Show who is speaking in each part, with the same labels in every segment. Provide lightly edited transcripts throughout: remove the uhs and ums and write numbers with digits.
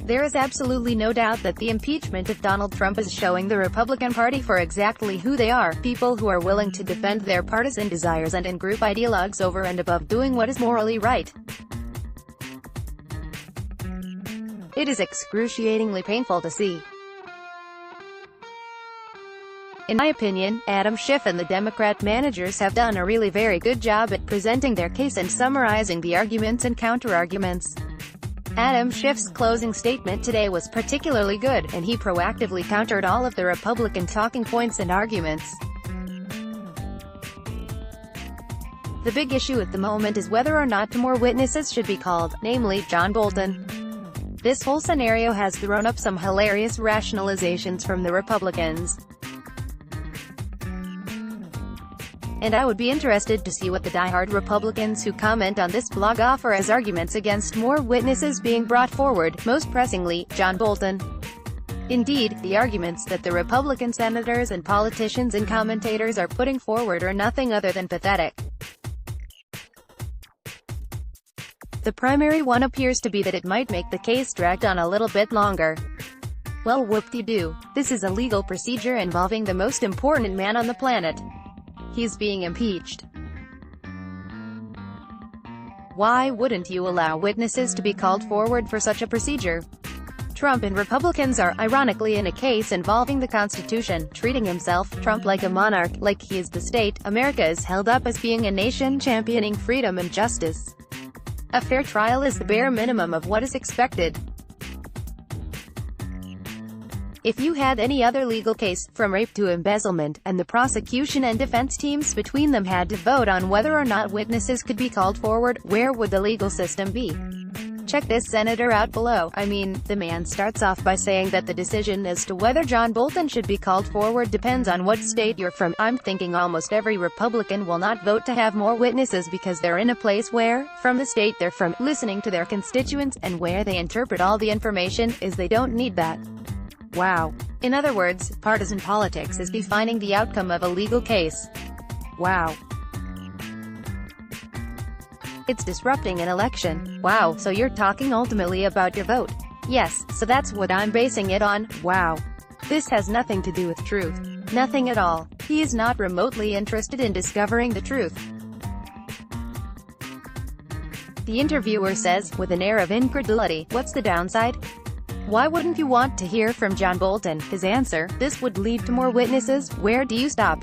Speaker 1: There is absolutely no doubt that the impeachment of Donald Trump is showing the Republican Party for exactly who they are, people who are willing to defend their partisan desires and in-group ideologues over and above doing what is morally right. It is excruciatingly painful to see. In my opinion, Adam Schiff and the Democrat managers have done a really very good job at presenting their case and summarizing the arguments and counter-arguments. Adam Schiff's closing statement today was particularly good, and he proactively countered all of the Republican talking points and arguments. The big issue at the moment is whether or not more witnesses should be called, namely, John Bolton. This whole scenario has thrown up some hilarious rationalizations from the Republicans. And I would be interested to see what the diehard Republicans who comment on this blog offer as arguments against more witnesses being brought forward, most pressingly, John Bolton. Indeed, the arguments that the Republican senators and politicians and commentators are putting forward are nothing other than pathetic. The primary one appears to be that it might make the case drag on a little bit longer. Well, whoop-de-doo. This is a legal procedure involving the most important man on the planet. He's being impeached. Why wouldn't you allow witnesses to be called forward for such a procedure? Trump and Republicans are, ironically, in a case involving the Constitution, treating himself, Trump, like a monarch, like he is the state. America is held up as being a nation championing freedom and justice. A fair trial is the bare minimum of what is expected. If you had any other legal case, from rape to embezzlement, and the prosecution and defense teams between them had to vote on whether or not witnesses could be called forward, where would the legal system be? Check this senator out below. I mean, the man starts off by saying that the decision as to whether John Bolton should be called forward depends on what state you're from. I'm thinking almost every Republican will not vote to have more witnesses because they're in a place where, from the state they're from, listening to their constituents, and where they interpret all the information, is they don't need that. Wow. In other words, partisan politics is defining the outcome of a legal case. Wow. It's disrupting an election. Wow, so you're talking ultimately about your vote. Yes, so that's what I'm basing it on. Wow. This has nothing to do with truth. Nothing at all. He is not remotely interested in discovering the truth. The interviewer says, with an air of incredulity, what's the downside? Why wouldn't you want to hear from John Bolton? His answer, this would lead to more witnesses. Where do you stop?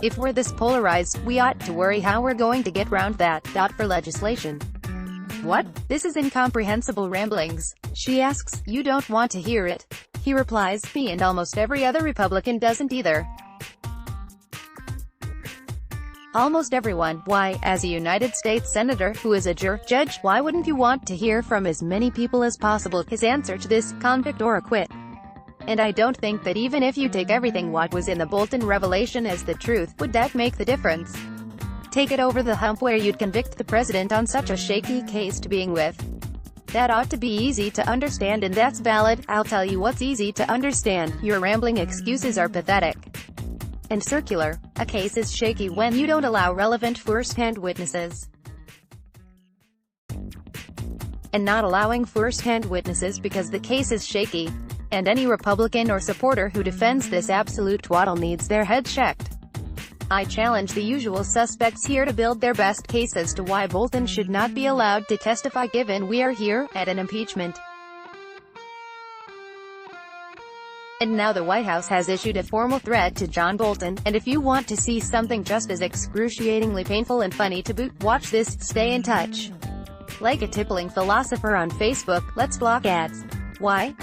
Speaker 1: If we're this polarized, we ought to worry how we're going to get round that. For legislation. What? This is incomprehensible ramblings. She asks, you don't want to hear it. He replies, me and almost every other Republican doesn't either. Almost everyone. Why, as a United States Senator, who is a judge, why wouldn't you want to hear from as many people as possible? His answer to this, convict or acquit. And I don't think that even if you take everything what was in the Bolton revelation as the truth, would that make the difference? Take it over the hump where you'd convict the president on such a shaky case to begin with. That ought to be easy to understand, and that's valid. I'll tell you what's easy to understand. Your rambling excuses are pathetic and circular. A case is shaky when you don't allow relevant first-hand witnesses. And not allowing first-hand witnesses because the case is shaky. And any Republican or supporter who defends this absolute twaddle needs their head checked. I challenge the usual suspects here to build their best case as to why Bolton should not be allowed to testify, given we are here, at an impeachment. And now the White House has issued a formal threat to John Bolton, and if you want to see something just as excruciatingly painful and funny to boot, watch this. Stay in touch. Like a tippling philosopher on Facebook, let's block ads. Why?